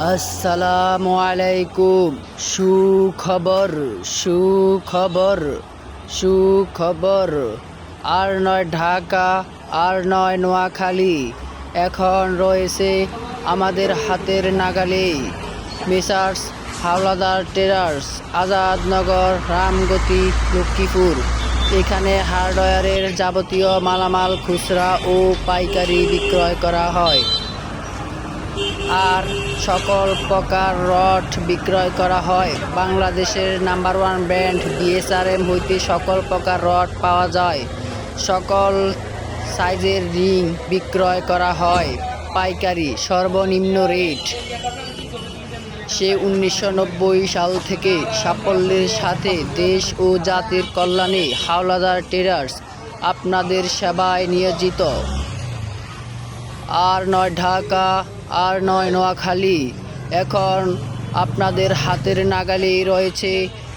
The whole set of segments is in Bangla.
আসসালামু আলাইকুম। সুখবর সুখবর সুখবর। আর ৯ ঢাকা, আর ৯ নোয়াখালী এখন রয়েছে আমাদের হাতের নাগালে। Messrs Howlader traders, Azadnagar, Ramgati, Lakshmipur. এখানে হার্ডওয়্যারের যাবতীয় মালামাল খুচরা ও পাইকারি বিক্রয় করা হয়, আর সকল প্রকার রড বিক্রয় করা হয়। বাংলাদেশের নাম্বার 1 ব্র্যান্ড বিএসআরএম হইতে সকল প্রকার রড পাওয়া যায়। সকল সাইজের রিং বিক্রয় করা হয় পাইকারি সর্বনিম্ন রেট। সে 1990 সাল থেকে সাফল্যের সাথে দেশ ও জাতির কল্যাণে হাওলাদার ট্রেডার্স আপনাদের সেবায় নিয়োজিত। আর ৯ ঢাকা, আর ৯ নোয়াখালী এখন আপনাদের হাতের নাগালে রয়েছে।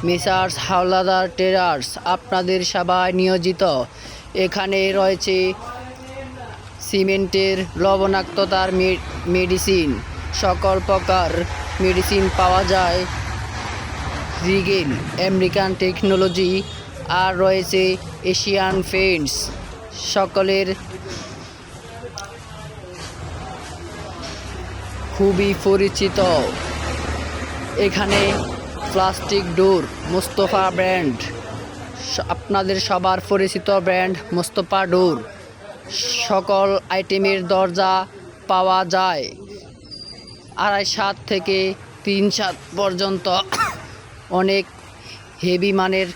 মেসার্স হাওলাদার ট্রেডার্স আপনাদের সেবায় নিয়োজিত। এখানে রয়েছে সিমেন্টের লবণাক্ততার মেডিসিন, সকল প্রকার মেডিসিন পাওয়া যায়। রিগেল আমেরিকান টেকনোলজি, আর রয়েছে এশিয়ান পেইন্টস, সকলের খুবই পরিচিত। এখানে প্লাস্টিক ডোর মোস্তফা ব্র্যান্ড, আপনাদের সবার পরিচিত ব্র্যান্ড মোস্তফা ডোর। সকল আইটেমের দরজা পাওয়া যায় 2.5 থেকে 3 পর্যন্ত। অনেক হেভি মানের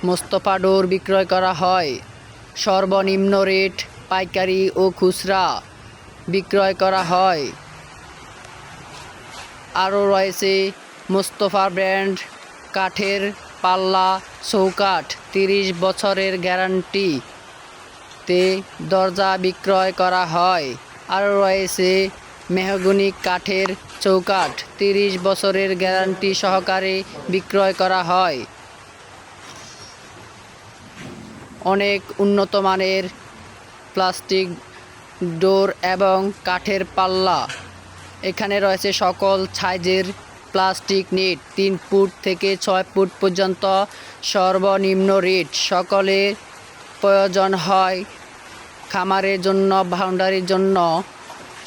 মোস্তফা ডোর বিক্রয় করা হয়। সর্বনিম্ন রেট পাইকারি ও খুচরা বিক্রয় করা হয়। আরও রয়েছে মোস্তফা ব্র্যান্ড কাঠের পাল্লা চৌকাঠ, 30 বছরের গ্যারান্টিতে দরজা বিক্রয় করা হয়। আরও রয়েছে মেহগনি কাঠের চৌকাঠ, 30 বছরের গ্যারান্টি সহকারে বিক্রয় করা হয়। অনেক উন্নত মানের প্লাস্টিক ডোর এবং কাঠের পাল্লা। এখানে রয়েছে সকল সাইজের প্লাস্টিক নেট, 3 ফুট থেকে 6 ফুট পর্যন্ত সর্বনিম্ন রেট। সকলের প্রয়োজন হয় খামারের জন্য, বাউন্ডারির জন্য,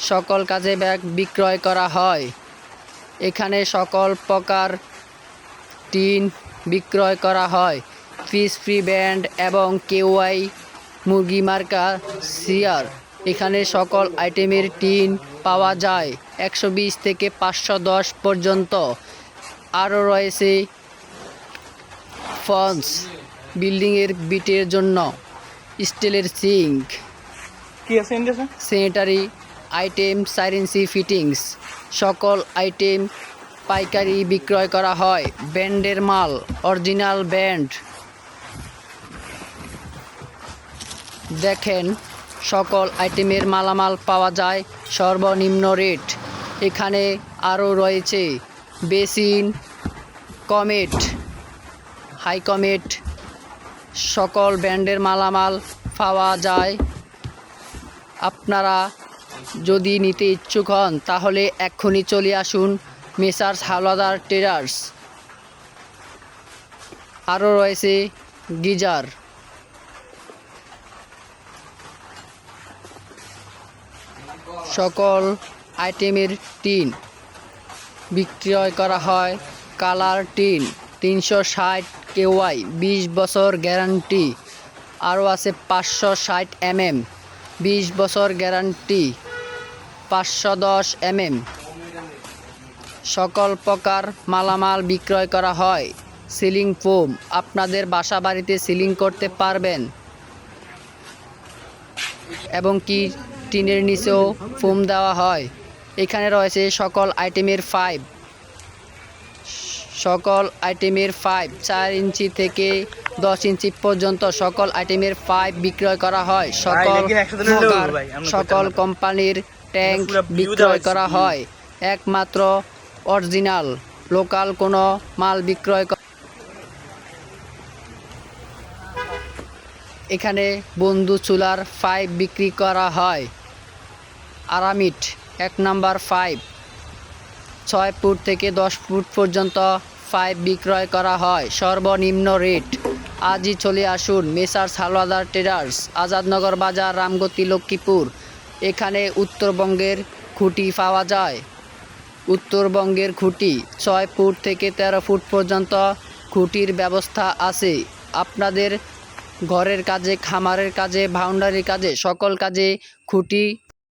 সকল কাজে ব্যাগ বিক্রয় করা হয়। এখানে সকল প্রকার টিন বিক্রয় করা হয়। ফিশ ফ্রি ব্যান্ড এবং কেওয়াই মুরগি মার্কা সিয়ার। এখানে সকল আইটেমের টিন পাওয়া যায় 120 থেকে 510 পর্যন্ত। আরও রয়েছে ফন্স, বিল্ডিংয়ের বিটের জন্য, স্টিলের সিঙ্ক, স্যানিটারি আইটেম, 4 ইঞ্চি ফিটিংস। সকল আইটেম পাইকারি বিক্রয় করা হয়। ব্র্যান্ডের মাল, অরিজিনাল ব্র্যান্ড। দেখেন সকল আইটেমের মালামাল পাওয়া যায় সর্বনিম্ন রেট। এখানে আরও রয়েছে বেসিন, কমেট, হাই কমেট, সকল ব্র্যান্ডের মালামাল পাওয়া যায়। আপনারা যদি নিতে ইচ্ছুক হন তাহলে এক্ষুনি চলে আসুন মেসার্স হাওলাদার ট্রেডার্স। আরও রয়েছে গিজার, সকল আইটেমের টিন বিক্রয় করা হয়। কালার টিন 360 কেওয়াই, 20 বছর গ্যারান্টি। আরও আছে 560 mm, 20 বছর গ্যারান্টি। 510 mm। সকল প্রকার মালামাল বিক্রয় করা হয়। সিলিং ফোম, আপনাদের বাসা বাড়িতে সিলিং করতে পারবেন, এবং কি টিনের নিচেও ফোম দেওয়া হয়। এখানে রয়েছে সকল আইটেমের পাইপ, সকল আইটেমের পাইপ 4 ইঞ্চি থেকে 10 ইঞ্চি পর্যন্ত সকল আইটেমের পাইপ বিক্রয় করা হয়। সকল কোম্পানির ট্যাঙ্ক বিক্রয় করা হয়। একমাত্র অরিজিনাল লোকাল কোনো মাল বিক্রয়। এখানে বন্ধু চুলার পাইপ বিক্রি করা হয়। Aramit 1 number pipe. 6 ফুট থেকে 10 ফুট পর্যন্ত পাইপ বিক্রয় করা হয় সর্বনিম্ন রেট। আজই চলে আসুন মেসার্স হাওলাদার ট্রেডার্স, আজাদনগর বাজার, রামগতি, লক্ষ্মীপুর। এখানে উত্তরবঙ্গের খুঁটি পাওয়া যায়। উত্তরবঙ্গের খুঁটি 6 ফুট থেকে 13 ফুট পর্যন্ত খুঁটির ব্যবস্থা আছে। আপনাদের ঘরের কাজে, খামারের কাজে, বাউন্ডারির কাজে, সকল কাজে খুঁটি